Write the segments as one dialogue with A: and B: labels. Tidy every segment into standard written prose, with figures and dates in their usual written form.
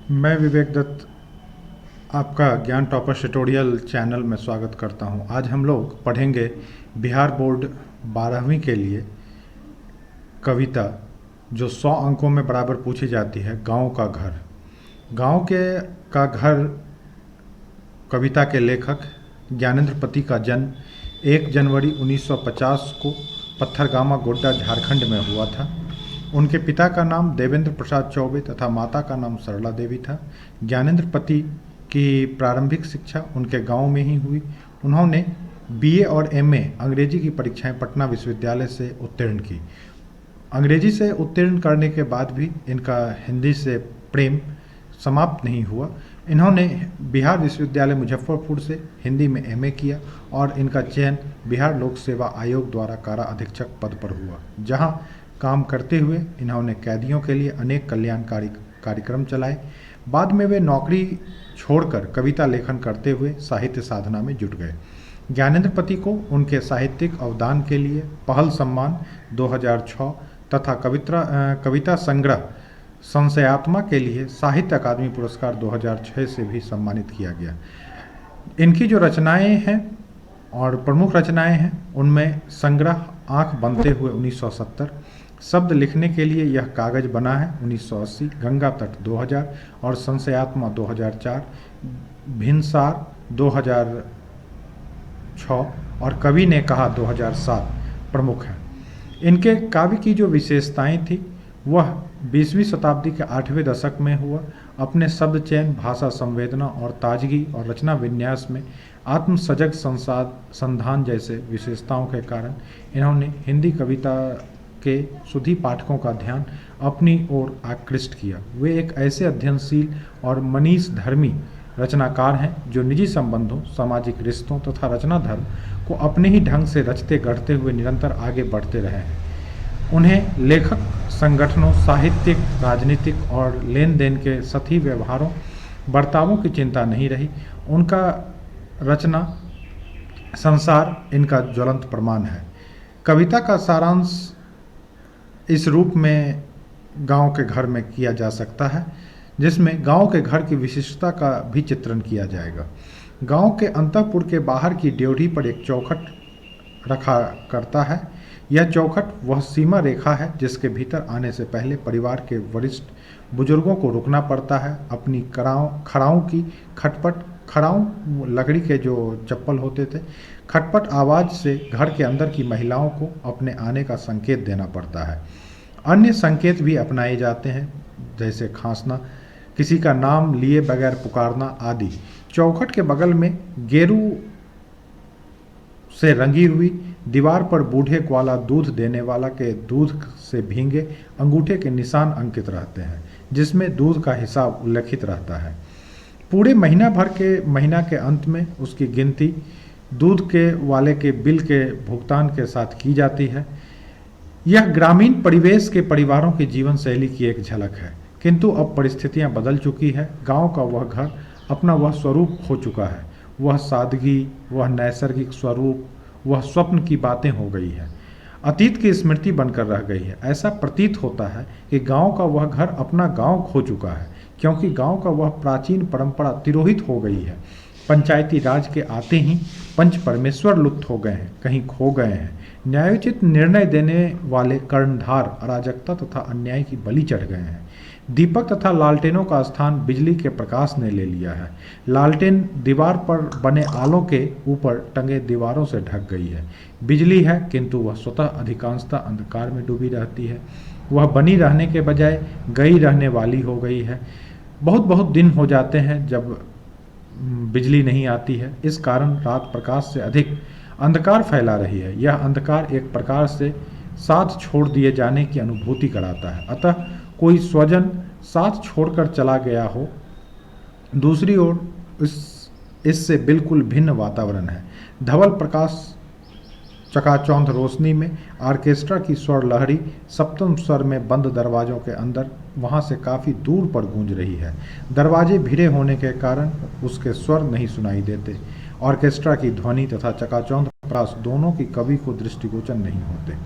A: मैं विवेक दत्त आपका ज्ञान टॉपर ट्यूटोरियल चैनल में स्वागत करता हूं। आज हम लोग पढ़ेंगे बिहार बोर्ड 12वीं के लिए कविता जो 100 अंकों में बराबर पूछी जाती है, गांव का घर। गांव के का घर कविता के लेखक ज्ञानेंद्र पति का जन्म 1 जनवरी 1950 को पत्थरगामा गोड्डा झारखंड में हुआ था। उनके पिता का नाम देवेंद्र प्रसाद चौबे तथा माता का नाम सरला देवी था। ज्ञानेंद्र पति की प्रारंभिक शिक्षा उनके गांव में ही हुई। उन्होंने बीए और एमए अंग्रेजी की परीक्षाएं पटना विश्वविद्यालय से उत्तीर्ण की। अंग्रेजी से उत्तीर्ण करने के बाद भी इनका हिंदी से प्रेम समाप्त नहीं हुआ। इन्होंने बिहार विश्वविद्यालय मुजफ्फरपुर से हिंदी में एमए किया और इनका चयन बिहार लोक सेवा आयोग द्वारा कारा अधीक्षक पद पर हुआ, जहां काम करते हुए इन्होंने कैदियों के लिए अनेक कल्याणकारी कार्यक्रम चलाए। बाद में वे नौकरी छोड़कर कविता लेखन करते हुए साहित्य साधना में जुट गए। ज्ञानेंद्र पति को उनके साहित्यिक अवदान के लिए पहल सम्मान 2006 तथा कविता संग्रह संशयात्मा के लिए साहित्य अकादमी पुरस्कार 2006 से भी सम्मानित किया गया। इनकी जो रचनाएं हैं और प्रमुख रचनाएं हैं उनमें संग्रह आँख बनते हुए 1970, शब्द लिखने के लिए यह कागज बना है 1980, गंगा तट 2000 और संशयात्मा 2004, भिनसार 2006 और कवि ने कहा 2007 प्रमुख है। इनके काव्य की जो विशेषताएं थी वह 20वीं शताब्दी के 8वें दशक में हुआ। अपने शब्द चयन, भाषा संवेदना और ताजगी और रचना विन्यास में आत्मसजग संधान जैसे विशेषताओं के कारण इन्होंने हिंदी कविता के सुधी पाठकों का ध्यान अपनी ओर आकृष्ट किया। वे एक ऐसे अध्ययनशील और मनीष धर्मी रचनाकार हैं जो निजी संबंधों, सामाजिक रिश्तों तथा रचना धर्म को अपने ही ढंग से रचते गढ़ते हुए निरंतर आगे बढ़ते रहे हैं। उन्हें लेखक संगठनों, साहित्यिक, राजनीतिक और लेन देन के सतही व्यवहारों, बर्तावों की चिंता नहीं रही। उनका रचना संसार इनका ज्वलंत प्रमाण है। कविता का सारांश इस रूप में गांव के घर में किया जा सकता है, जिसमें गांव के घर की विशिष्टता का भी चित्रण किया जाएगा। गांव के अंतःपुर के बाहर की ड्योढ़ी पर एक चौखट रखा करता है। यह चौखट वह सीमा रेखा है जिसके भीतर आने से पहले परिवार के वरिष्ठ बुजुर्गों को रुकना पड़ता है। अपनी खड़ाओं की खटपट, खड़ाऊं लकड़ी के जो चप्पल होते थे, खटपट आवाज़ से घर के अंदर की महिलाओं को अपने आने का संकेत देना पड़ता है। अन्य संकेत भी अपनाए जाते हैं, जैसे खांसना, किसी का नाम लिए बगैर पुकारना आदि। चौखट के बगल में गेरू से रंगी हुई दीवार पर बूढ़े ग्वाला दूध देने वाला के दूध से भींगे अंगूठे के निशान अंकित रहते हैं, जिसमें दूध का हिसाब उल्लेखित रहता है। पूरे महीना के अंत में उसकी गिनती दूध के वाले के बिल के भुगतान के साथ की जाती है। यह ग्रामीण परिवेश के परिवारों की जीवन शैली की एक झलक है, किंतु अब परिस्थितियां बदल चुकी है। गांव का वह घर अपना वह स्वरूप खो चुका है। वह सादगी, वह नैसर्गिक स्वरूप, वह स्वप्न की बातें हो गई है, अतीत की स्मृति बनकर रह गई है। ऐसा प्रतीत होता है कि गांव का वह घर अपना गांव खो चुका है, क्योंकि गांव का वह प्राचीन परंपरा तिरोहित हो गई है। पंचायती राज के आते ही पंच परमेश्वर लुप्त हो गए हैं, कहीं खो गए हैं। न्यायोचित निर्णय देने वाले कर्णधार अराजकता तथा अन्याय की बलि चढ़ गए हैं। दीपक तथा लालटेनों का स्थान बिजली के प्रकाश ने ले लिया है। लालटेन दीवार पर बने आलों के ऊपर टंगे दीवारों से ढक गई है। बिजली है, किंतु वह स्वतः अधिकांशतः अंधकार में डूबी रहती है। वह बनी रहने के बजाय गई रहने वाली हो गई है। बहुत बहुत दिन हो जाते हैं जब बिजली नहीं आती है। इस कारण रात प्रकाश से अधिक अंधकार फैला रही है। यह अंधकार एक प्रकार से साथ छोड़ दिए जाने की अनुभूति कराता है। अतः कोई स्वजन साथ छोड़कर चला गया हो। दूसरी ओर इससे बिल्कुल भिन्न वातावरण है। धवल प्रकाश, चकाचौंध रोशनी में ऑर्केस्ट्रा की स्वर लहरी सप्तम स्वर में बंद दरवाजों के अंदर वहां से काफ़ी दूर पर गूंज रही है। दरवाजे भिड़े होने के कारण उसके स्वर नहीं सुनाई देते। ऑर्केस्ट्रा की ध्वनि तथा चकाचौंध प्रकाश दोनों की कवि को दृष्टिगोचर नहीं होते।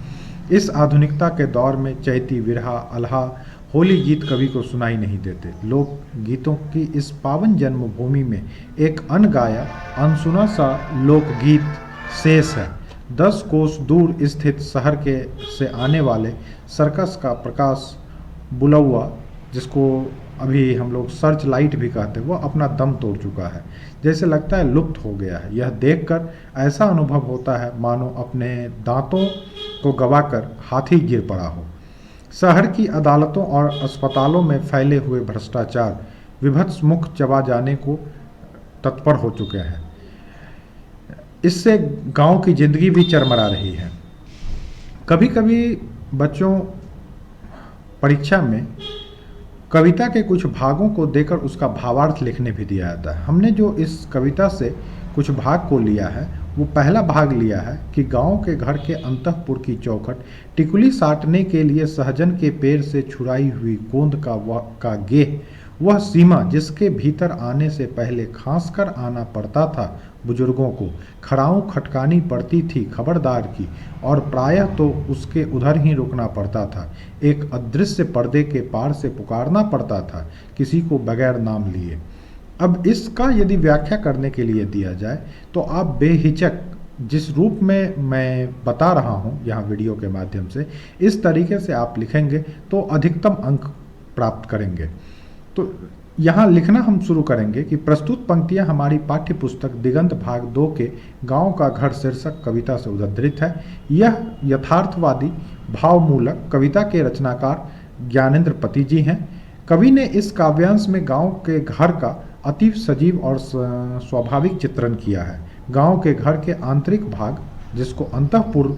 A: इस आधुनिकता के दौर में चैती, विरहा, अल्हा, होली गीत कवि को सुनाई नहीं देते। लोक गीतों की इस पावन जन्मभूमि में एक अनगाया अनसुना सा लोकगीत शेष है। 10 कोस दूर स्थित शहर के से आने वाले सर्कस का प्रकाश बुलौआ, जिसको अभी हम लोग सर्च लाइट भी कहते हैं, वह अपना दम तोड़ चुका है। जैसे लगता है लुप्त हो गया है। यह देखकर ऐसा अनुभव होता है मानो अपने दांतों को गवाकर हाथी गिर पड़ा हो। शहर की अदालतों और अस्पतालों में फैले हुए भ्रष्टाचार विभत्स मुख चबा जाने को तत्पर हो चुके हैं। इससे गांव की जिंदगी भी चरमरा रही है। कभी कभी बच्चों परीक्षा में कविता के कुछ भागों को देकर उसका भावार्थ लिखने भी दिया जाता है। हमने जो इस कविता से कुछ भाग को लिया है, वो पहला भाग लिया है कि गांव के घर के अंतःपुर की चौखट टिकुली साटने के लिए सहजन के पेड़ से छुड़ाई हुई गोंद का गेह, वह सीमा जिसके भीतर आने से पहले खांस कर आना पड़ता था बुजुर्गों को, खड़ाऊं खटकानी पड़ती थी खबरदार की, और प्रायः तो उसके उधर ही रुकना पड़ता था। एक अदृश्य पर्दे के पार से पुकारना पड़ता था किसी को बगैर नाम लिए। अब इसका यदि व्याख्या करने के लिए दिया जाए तो आप बेहिचक जिस रूप में मैं बता रहा हूँ यहाँ वीडियो के माध्यम से, इस तरीके से आप लिखेंगे तो अधिकतम अंक प्राप्त करेंगे। तो यहाँ लिखना हम शुरू करेंगे कि प्रस्तुत पंक्तियाँ हमारी पाठ्य पुस्तक दिगंत भाग 2 के गांव का घर शीर्षक कविता से उद्धृत है। यह यथार्थवादी भावमूलक कविता के रचनाकार ज्ञानेंद्र पति जी हैं। कवि ने इस काव्यांश में गांव के घर का अति सजीव और स्वाभाविक चित्रण किया है। गांव के घर के आंतरिक भाग, जिसको अंतःपुर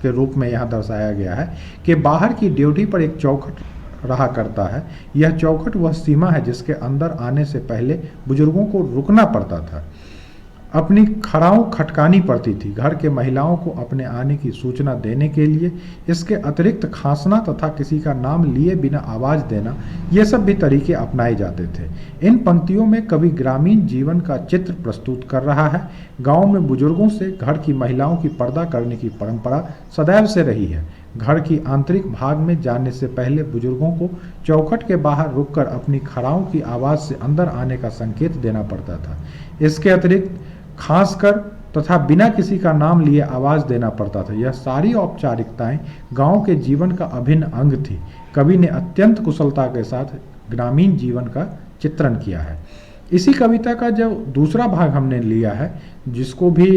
A: के रूप में यहाँ दर्शाया गया है, के बाहर की ड्योढ़ी पर एक चौखट रहा करता है। यह चौखट वह सीमा है जिसके अंदर आने से पहले बुजुर्गों को रुकना पड़ता था, अपनी खड़ाऊं खटकानी पड़ती थी घर के महिलाओं को अपने आने की सूचना देने के लिए। इसके अतिरिक्त खांसना तथा किसी का नाम लिए बिना आवाज देना, ये सब भी तरीके अपनाए जाते थे। इन पंक्तियों में कवि ग्रामीण जीवन का चित्र प्रस्तुत कर रहा है। गांव में बुजुर्गों से घर की महिलाओं की पर्दा करने की परंपरा सदैव से रही है। घर की आंतरिक भाग में जाने से पहले बुजुर्गों को चौखट के बाहर रुककर अपनी खड़ाओं की आवाज से अंदर आने का संकेत देना पड़ता था। इसके अतिरिक्त खास कर तथा बिना किसी का नाम लिए आवाज देना पड़ता था। यह सारी औपचारिकताएं गांव के जीवन का अभिन्न अंग थी। कवि ने अत्यंत कुशलता के साथ ग्रामीण जीवन का चित्रण किया है। इसी कविता का जो दूसरा भाग हमने लिया है, जिसको भी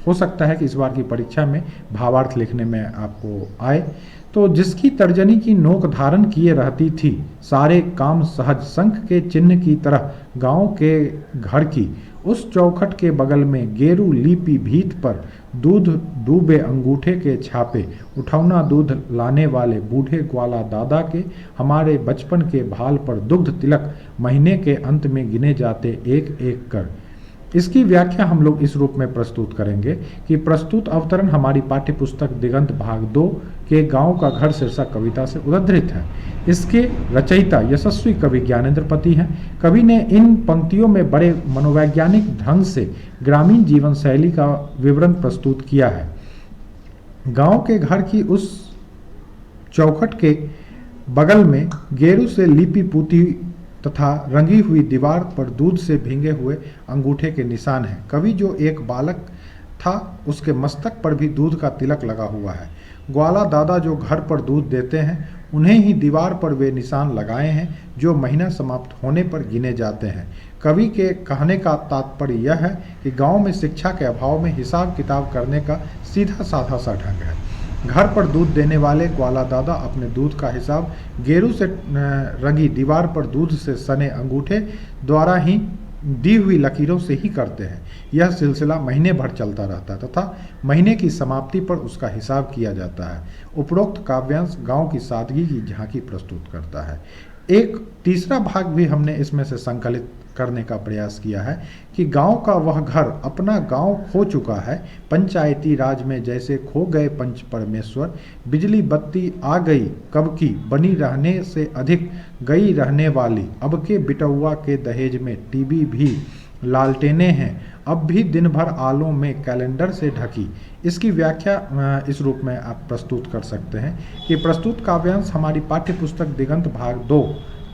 A: हो सकता है कि इस बार की परीक्षा में भावार्थ लिखने में आपको आए, तो जिसकी तर्जनी की नोक धारण किए रहती थी सारे काम सहज शंख के चिन्ह की तरह गांव के घर की, उस चौखट के बगल में गेरू लिपि भीत पर दूध डूबे अंगूठे के छापे, उठौना दूध लाने वाले बूढ़े ग्वाला दादा के, हमारे बचपन के भाल पर दुग्ध तिलक महीने के अंत में गिने जाते एक एक कर। इसकी व्याख्या हम लोग इस रूप में प्रस्तुत करेंगे कि प्रस्तुत अवतरण हमारी पाठ्य पुस्तक दिगंत भाग 2 के गांव का घर शीर्षक कविता से उद्धृत है। इसके रचयिता यशस्वी कवि ज्ञानेंद्र पति हैं। कवि ने इन पंक्तियों में बड़े मनोवैज्ञानिक ढंग से ग्रामीण जीवन शैली का विवरण प्रस्तुत किया है। गांव के घर की उस चौखट के बगल में गेरू से लिपि पूती तथा रंगी हुई दीवार पर दूध से भींगे हुए अंगूठे के निशान हैं। कवि जो एक बालक था, उसके मस्तक पर भी दूध का तिलक लगा हुआ है। ग्वाला दादा जो घर पर दूध देते हैं, उन्हें ही दीवार पर वे निशान लगाए हैं जो महीना समाप्त होने पर गिने जाते हैं। कवि के कहने का तात्पर्य यह है कि गांव में शिक्षा के अभाव में हिसाब किताब करने का सीधा साधा सा ढंग है। घर पर दूध देने वाले ग्वाला दादा अपने दूध का हिसाब गेरू से रंगी दीवार पर दूध से सने अंगूठे द्वारा ही दी हुई लकीरों से ही करते हैं। यह सिलसिला महीने भर चलता रहता तथा महीने की समाप्ति पर उसका हिसाब किया जाता है। उपरोक्त काव्यांश गांव की सादगी की झांकी प्रस्तुत करता है। एक तीसरा भाग भी हमने इसमें से संकलित करने का प्रयास किया है कि गांव का वह घर अपना गांव खो चुका है। पंचायती राज में जैसे खो गए पंच परमेश्वर, बिजली बत्ती आ गई कब की, बनी रहने से अधिक गई रहने वाली, अब के बिटौआ के दहेज में टीवी भी लालटेनें हैं अब भी दिन भर आलों में कैलेंडर से ढकी। इसकी व्याख्या इस रूप में आप प्रस्तुत कर सकते हैं कि प्रस्तुत काव्यांश हमारी पाठ्य पुस्तक दिगंत भाग 2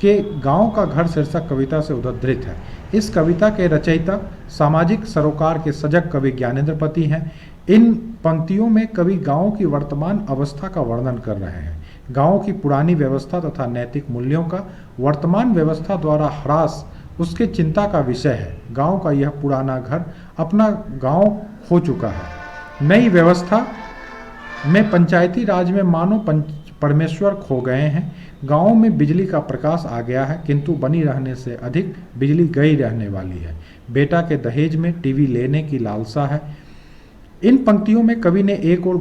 A: के गांव का घर शीर्षक कविता से उद्धृत है। इस कविता के रचयिता सामाजिक सरोकार के सजग कवि ज्ञानेंद्रपति हैं। इन पंक्तियों में कवि गांव की वर्तमान अवस्था का वर्णन कर रहे हैं। गांव की पुरानी व्यवस्था तथा नैतिक मूल्यों का वर्तमान व्यवस्था द्वारा ह्रास उसके चिंता का विषय है। गांव का यह पुराना घर अपना गांव हो चुका है। नई व्यवस्था में पंचायती राज में मानो परमेश्वर खो गए हैं। गांव में बिजली का प्रकाश आ गया है, किंतु बनी रहने से अधिक बिजली गई रहने वाली है। बेटा के दहेज में टीवी लेने की लालसा है। इन पंक्तियों में कवि ने एक और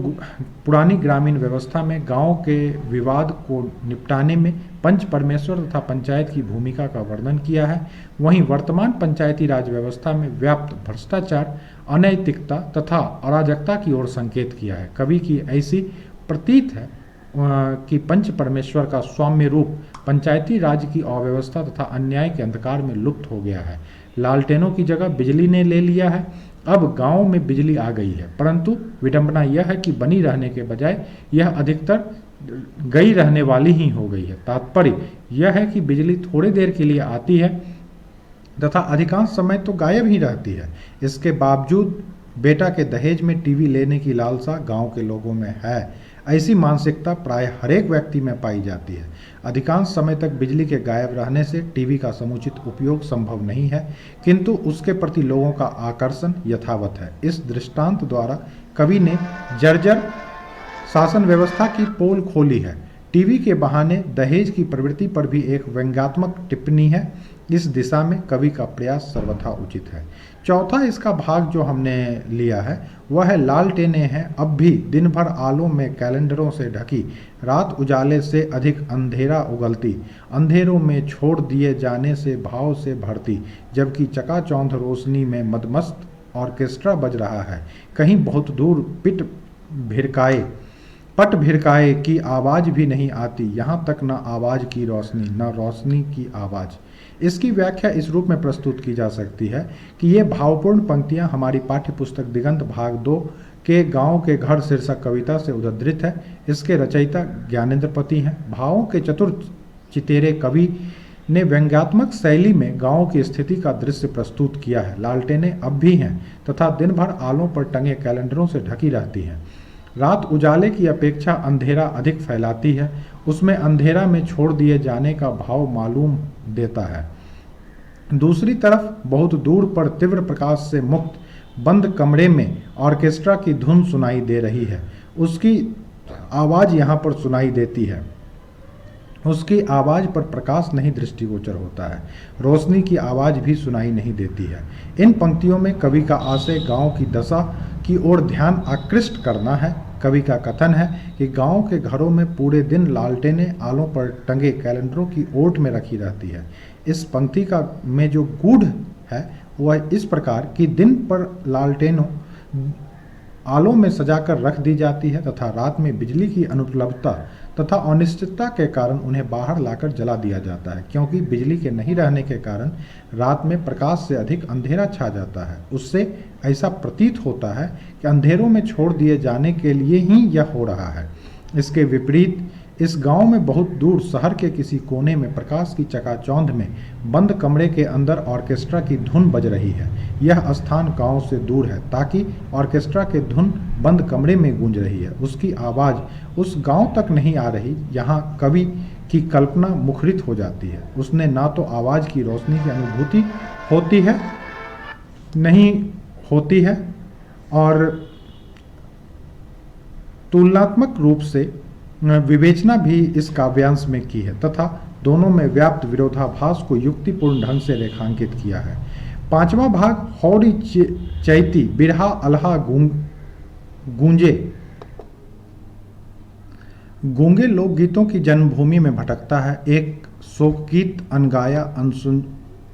A: पुरानी ग्रामीण व्यवस्था में गांव के विवाद को निपटाने में पंच परमेश्वर तथा पंचायत की भूमिका का वर्णन किया है। वहीं वर्तमान पंचायती राज व्यवस्था में व्याप्त भ्रष्टाचार, अनैतिकता तथा अराजकता की ओर संकेत किया है। कवि की ऐसी प्रतीत है कि पंच परमेश्वर का सौम्य रूप पंचायती राज की अव्यवस्था तथा अन्याय के अंधकार में लुप्त हो गया है। लालटेनों की जगह बिजली ने ले लिया है। अब गांव में बिजली आ गई है, परंतु विडंबना यह है कि बनी रहने के बजाय यह अधिकतर गई रहने वाली ही हो गई है। तात्पर्य यह है कि बिजली थोड़ी देर के लिए आती है तथा अधिकांश समय तो गायब ही रहती है। इसके बावजूद बेटा के दहेज में टीवी लेने की लालसा गांव के लोगों में है। ऐसी मानसिकता प्राय हरेक व्यक्ति में पाई जाती है। अधिकांश समय तक बिजली के गायब रहने से टीवी का समुचित उपयोग संभव नहीं है, किंतु उसके प्रति लोगों का आकर्षण यथावत है। इस दृष्टांत द्वारा कवि ने जर्जर शासन व्यवस्था की पोल खोली है। टीवी के बहाने दहेज की प्रवृत्ति पर भी एक व्यंग्यात्मक टिप्पणी है। इस दिशा में कवि का प्रयास सर्वथा उचित है। चौथा इसका भाग जो हमने लिया है वह है लालटेनें हैं अब भी दिन भर आलों में कैलेंडरों से ढकी, रात उजाले से अधिक अंधेरा उगलती, अंधेरों में छोड़ दिए जाने से भाव से भरती, जबकि चकाचौंध रोशनी में मदमस्त ऑर्केस्ट्रा बज रहा है। कहीं बहुत दूर पट भिरकाए की आवाज़ भी नहीं आती, यहाँ तक न आवाज़ की रोशनी न रोशनी की आवाज़। इसकी व्याख्या इस रूप में प्रस्तुत की जा सकती है कि ये भावपूर्ण पंक्तियाँ हमारी पाठ्य पुस्तक दिगंत भाग 2 के गांव के घर शीर्षक कविता से उद्धृत है। इसके रचयिता ज्ञानेंद्रपति हैं। भावों के चतुर चितेरे कवि ने व्यंग्यात्मक शैली में गांव की स्थिति का दृश्य प्रस्तुत किया है। लालटेनें अब भी हैं तथा दिन भर आलों पर टंगे कैलेंडरों से ढकी रहती हैं। रात उजाले की अपेक्षा अंधेरा अधिक फैलाती है। उसमें अंधेरा में छोड़ दिए जाने का भाव मालूम देता है। दूसरी तरफ बहुत दूर पर तीव्र प्रकाश से मुक्त बंद कमरे में ऑर्केस्ट्रा की धुन सुनाई दे रही है। उसकी आवाज़ यहाँ पर सुनाई देती है। उसकी आवाज़ पर प्रकाश नहीं दृष्टिगोचर होता है। रोशनी की आवाज़ भी सुनाई नहीं देती है। इन पंक्तियों में कवि का आशय गांव की दशा की ओर ध्यान आकृष्ट करना है। कवि का कथन है कि गांव के घरों में पूरे दिन लालटेनें आलों पर टंगे कैलेंडरों की ओट में रखी रहती है। इस पंक्ति का में जो गूढ़ है वह इस प्रकार कि दिन पर लालटेनों आलों में सजाकर रख दी जाती है तथा रात में बिजली की अनुपलब्धता तथा अनिश्चितता के कारण उन्हें बाहर लाकर जला दिया जाता है, क्योंकि बिजली के नहीं रहने के कारण रात में प्रकाश से अधिक अंधेरा छा जाता है। उससे ऐसा प्रतीत होता है कि अंधेरों में छोड़ दिए जाने के लिए ही यह हो रहा है। इसके विपरीत इस गांव में बहुत दूर शहर के किसी कोने में प्रकाश की चकाचौंध में बंद कमरे के अंदर ऑर्केस्ट्रा की धुन बज रही है। यह स्थान गांव से दूर है ताकि ऑर्केस्ट्रा की धुन बंद कमरे में गूंज रही है। उसकी आवाज़ उस गांव तक नहीं आ रही। यहाँ कवि की कल्पना मुखरित हो जाती है। उसने ना तो आवाज़ की रोशनी की अनुभूति नहीं होती है और तुलनात्मक रूप से विवेचना भी इस काव्यांश में की है तथा दोनों में व्याप्त विरोधाभास को युक्तिपूर्ण ढंग से रेखांकित किया है। पांचवा भाग हौरी चैती बिरहा अलहा गूंजे गूंगे लोकगीतों की जन्मभूमि में भटकता है। एक शोकगीत अनगाया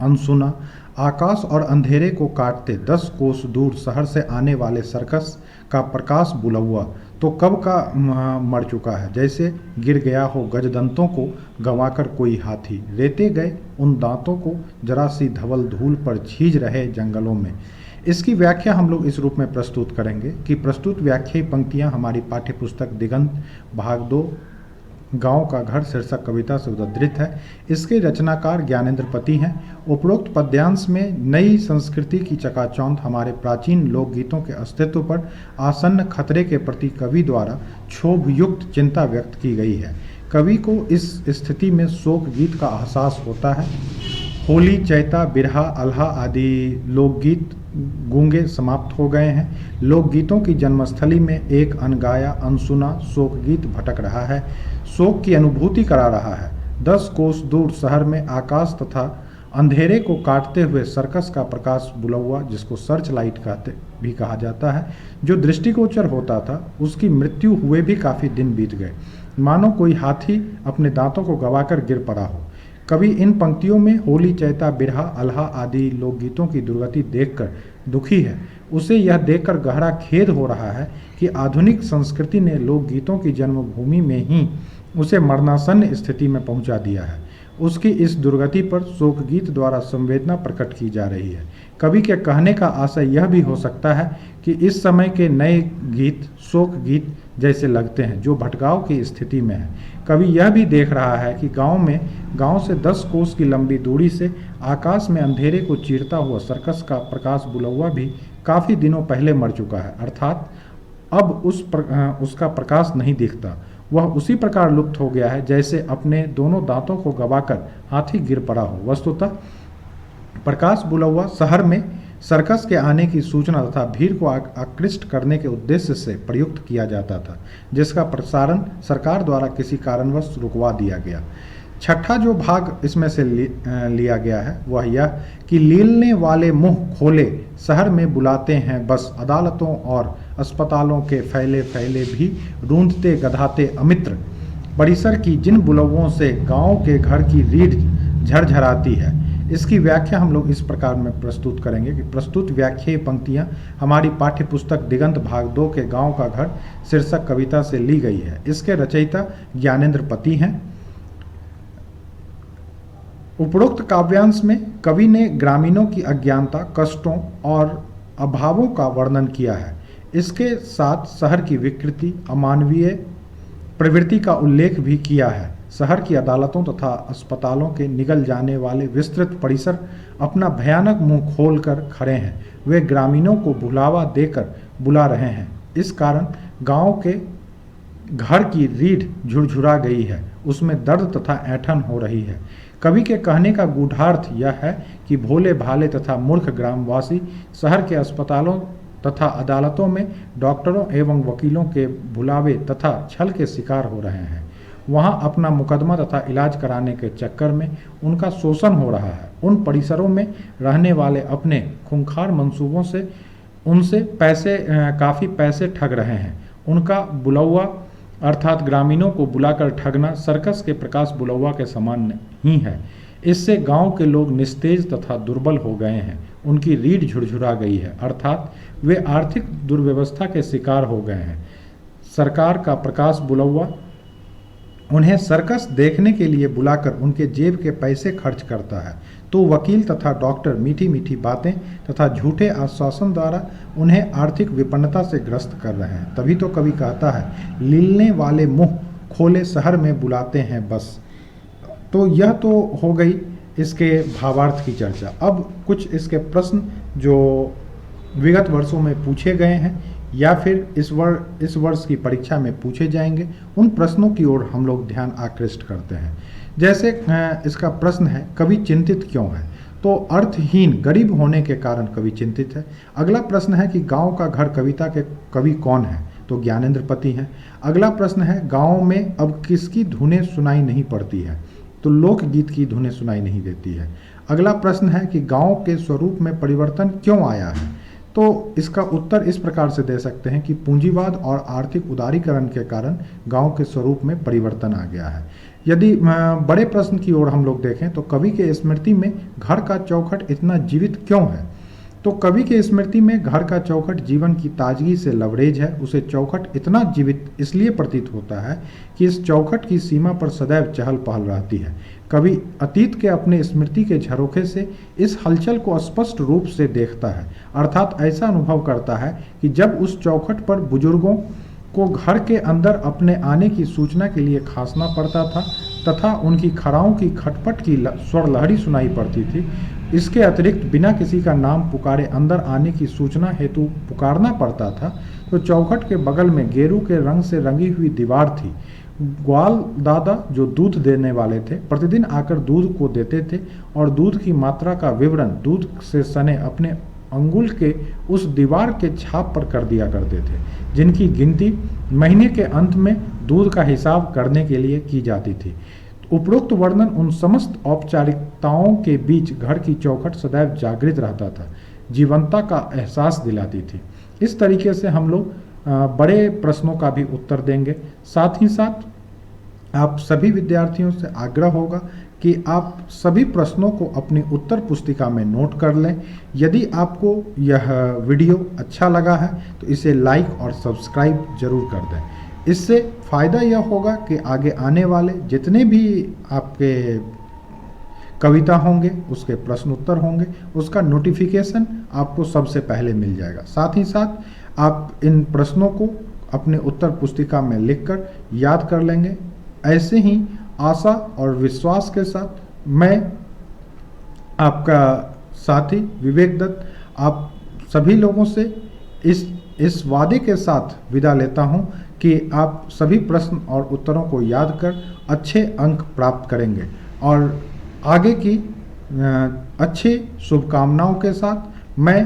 A: अनसुना आकाश और अंधेरे को काटते 10 कोस दूर शहर से आने वाले सर्कस का प्रकाश बुलहुआ तो कब का मर चुका है। जैसे गिर गया हो गजदंतों को गंवाकर कोई हाथी, रेते गए उन दांतों को जरा सी धवल धूल पर छीज रहे जंगलों में। इसकी व्याख्या हम लोग इस रूप में प्रस्तुत करेंगे कि प्रस्तुत व्याख्यायी पंक्तियां हमारी पाठ्य पुस्तक दिगंत भाग 2 गांव का घर शीर्षक कविता से उद्धृत है। इसके रचनाकार ज्ञानेंद्र पति हैं। उपरोक्त पद्यांश में नई संस्कृति की चकाचौंध हमारे प्राचीन लोकगीतों के अस्तित्व पर आसन्न खतरे के प्रति कवि द्वारा क्षोभयुक्त चिंता व्यक्त की गई है। कवि को इस स्थिति में शोक गीत का एहसास होता है। होली, चैता, बिरहा, अल्हा आदि लोकगीत गूंगे समाप्त हो गए हैं। लोकगीतों की जन्मस्थली में एक अनगाया अनसुना शोक गीत भटक रहा है, शोक की अनुभूति करा रहा है। 10 कोस दूर शहर में आकाश तथा अंधेरे को काटते हुए सर्कस का प्रकाश बुलौआ, जिसको सर्च लाइट कहते भी कहा जाता है, जो दृष्टिगोचर होता था, उसकी मृत्यु हुए भी काफ़ी दिन बीत गए, मानो कोई हाथी अपने दांतों को गंवाकर गिर पड़ा हो। कवि इन पंक्तियों में होली, चैता, बिरहा, अल्हा आदि लोकगीतों की दुर्गति देखकर दुखी है। उसे यह देखकर गहरा खेद हो रहा है कि आधुनिक संस्कृति ने लोकगीतों की जन्मभूमि में ही उसे मरणासन्न स्थिति में पहुंचा दिया है। उसकी इस दुर्गति पर शोक गीत द्वारा संवेदना प्रकट की जा रही है। कवि के कहने का आशय यह भी हो सकता है कि इस समय के नए गीत शोक गीत जैसे लगते हैं, जो भटकाव की स्थिति में है। कवि यह भी देख रहा है कि गांव से 10 कोस की लंबी दूरी से आकाश में अंधेरे को चीरता हुआ सर्कस का प्रकाश बुलौआ भी काफ़ी दिनों पहले मर चुका है, अर्थात अब उसका प्रकाश नहीं दिखता। वह उसी प्रकार लुप्त हो गया है जैसे अपने दोनों दांतों को गंवाकर हाथी गिर पड़ा हो। वस्तुतः प्रकाश बुलौआ शहर में सर्कस के आने की सूचना तथा भीड़ को आकृष्ट करने के उद्देश्य से प्रयुक्त किया जाता था, जिसका प्रसारण सरकार द्वारा किसी कारणवश रुकवा दिया गया। छठा जो भाग इसमें से लिया गया है वह यह कि लीलने वाले मुंह खोले शहर में बुलाते हैं बस, अदालतों और अस्पतालों के फैले फैले भी रूंधते गधाते अमित्र परिसर की जिन बुलवों से गांव के घर की रीढ़ झरझराती है। इसकी व्याख्या हम लोग इस प्रकार में प्रस्तुत करेंगे कि प्रस्तुत व्याख्यायी पंक्तियां हमारी पाठ्य पुस्तक दिगंत भाग 2 के गांव का घर शीर्षक कविता से ली गई है। इसके रचयिता ज्ञानेंद्र पति हैं। उपरोक्त काव्यांश में कवि ने ग्रामीणों की अज्ञानता, कष्टों और अभावों का वर्णन किया है। इसके साथ शहर की विकृति, अमानवीय प्रवृत्ति का उल्लेख भी किया है। शहर की अदालतों तथा अस्पतालों के निगल जाने वाले विस्तृत परिसर अपना भयानक मुंह खोलकर खड़े हैं। वे ग्रामीणों को बुलावा देकर बुला रहे हैं। इस कारण गांव के घर की रीढ़ झुरझुरा गई है, उसमें दर्द तथा ऐंठन हो रही है। कवि के कहने का गूढ़ार्थ यह है कि भोले भाले तथा मूर्ख ग्रामवासी शहर के अस्पतालों तथा अदालतों में डॉक्टरों एवं वकीलों के बुलावे तथा छल के शिकार हो रहे हैं। वहां अपना मुकदमा तथा इलाज कराने के चक्कर में उनका शोषण हो रहा है। उन परिसरों में रहने वाले अपने खूंखार मंसूबों से उनसे काफ़ी पैसे ठग रहे हैं। उनका बुलौआ अर्थात ग्रामीणों को बुलाकर ठगना सर्कस के प्रकाश बुलौआ के समान ही है। इससे गांव के लोग निस्तेज तथा दुर्बल हो गए हैं। उनकी रीढ़ झुरझुरा गई है, अर्थात वे आर्थिक दुर्व्यवस्था के शिकार हो गए हैं। सरकार का प्रकाश बुलौआ उन्हें सर्कस देखने के लिए बुलाकर उनके जेब के पैसे खर्च करता है, तो वकील तथा डॉक्टर मीठी मीठी बातें तथा झूठे आश्वासन द्वारा उन्हें आर्थिक विपन्नता से ग्रस्त कर रहे हैं। तभी तो कवि कहता है, लीलने वाले मुंह खोले शहर में बुलाते हैं बस। तो यह तो हो गई इसके भावार्थ की चर्चा। अब कुछ इसके प्रश्न जो विगत वर्षों में पूछे गए हैं या फिर इस वर्ष की परीक्षा में पूछे जाएंगे, उन प्रश्नों की ओर हम लोग ध्यान आकृष्ट करते हैं। जैसे इसका प्रश्न है, कवि चिंतित क्यों है? तो अर्थहीन गरीब होने के कारण कवि चिंतित है। अगला प्रश्न है कि गांव का घर कविता के कवि कौन है? तो ज्ञानेंद्र पति हैं। अगला प्रश्न है, गांव में अब किसकी धुनें सुनाई नहीं पड़ती है? तो लोकगीत की धुनें सुनाई नहीं देती है। अगला प्रश्न है कि गांव के स्वरूप में परिवर्तन क्यों आया है? तो इसका उत्तर इस प्रकार से दे सकते हैं कि पूंजीवाद और आर्थिक उदारीकरण के कारण गांव के स्वरूप में परिवर्तन आ गया है। यदि बड़े प्रश्न की ओर हम लोग देखें तो कवि के स्मृति में घर का चौखट इतना जीवित क्यों है? तो कवि के स्मृति में घर का चौखट जीवन की ताजगी से लबरेज है। उसे चौखट इतना जीवित इसलिए प्रतीत होता है कि इस चौखट की सीमा पर सदैव चहल पहल रहती है। कवि अतीत के अपने स्मृति के झरोखे से इस हलचल को स्पष्ट रूप से देखता है, अर्थात ऐसा अनुभव करता है कि जब उस चौखट पर बुजुर्गों को घर के अंदर अपने आने की सूचना के लिए खांसना पड़ता था तथा उनकी खड़ाओं की खटपट की स्वर लहरी सुनाई पड़ती थी, इसके अतिरिक्त बिना किसी का नाम पुकारे अंदर आने की सूचना हेतु पुकारना पड़ता था, तो चौखट के बगल में गेरू के रंग से रंगी हुई दीवार थी। ग्वाल दादा जो दूध देने वाले थे प्रतिदिन आकर दूध को देते थे और दूध की मात्रा का विवरण दूध से सने अपने अंगुल के उस दीवार के छाप पर कर दिया करते थे, जिनकी गिनती महीने के अंत में दूध का हिसाब करने के लिए की जाती थी। उपरोक्त वर्णन उन समस्त औपचारिकताओं के बीच घर की चौखट सदैव जागृत रहता था, जीवंतता का एहसास दिलाती थी। इस तरीके से हम लोग बड़े प्रश्नों का भी उत्तर देंगे। साथ ही साथ आप सभी विद्यार्थियों से आग्रह होगा कि आप सभी प्रश्नों को अपनी उत्तर पुस्तिका में नोट कर लें। यदि आपको यह वीडियो अच्छा लगा है तो इसे लाइक और सब्सक्राइब जरूर कर दें। इससे फ़ायदा यह होगा कि आगे आने वाले जितने भी आपके कविता होंगे, उसके प्रश्न उत्तर होंगे, उसका नोटिफिकेशन आपको सबसे पहले मिल जाएगा। साथ ही साथ आप इन प्रश्नों को अपने उत्तर पुस्तिका में लिखकर याद कर लेंगे। ऐसे ही आशा और विश्वास के साथ मैं आपका साथी विवेक दत्त आप सभी लोगों से इस वादे के साथ विदा लेता हूं कि आप सभी प्रश्न और उत्तरों को याद कर अच्छे अंक प्राप्त करेंगे और आगे की अच्छी शुभकामनाओं के साथ मैं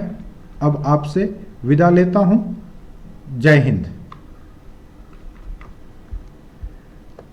A: अब आपसे विदा लेता हूं। जय हिंद।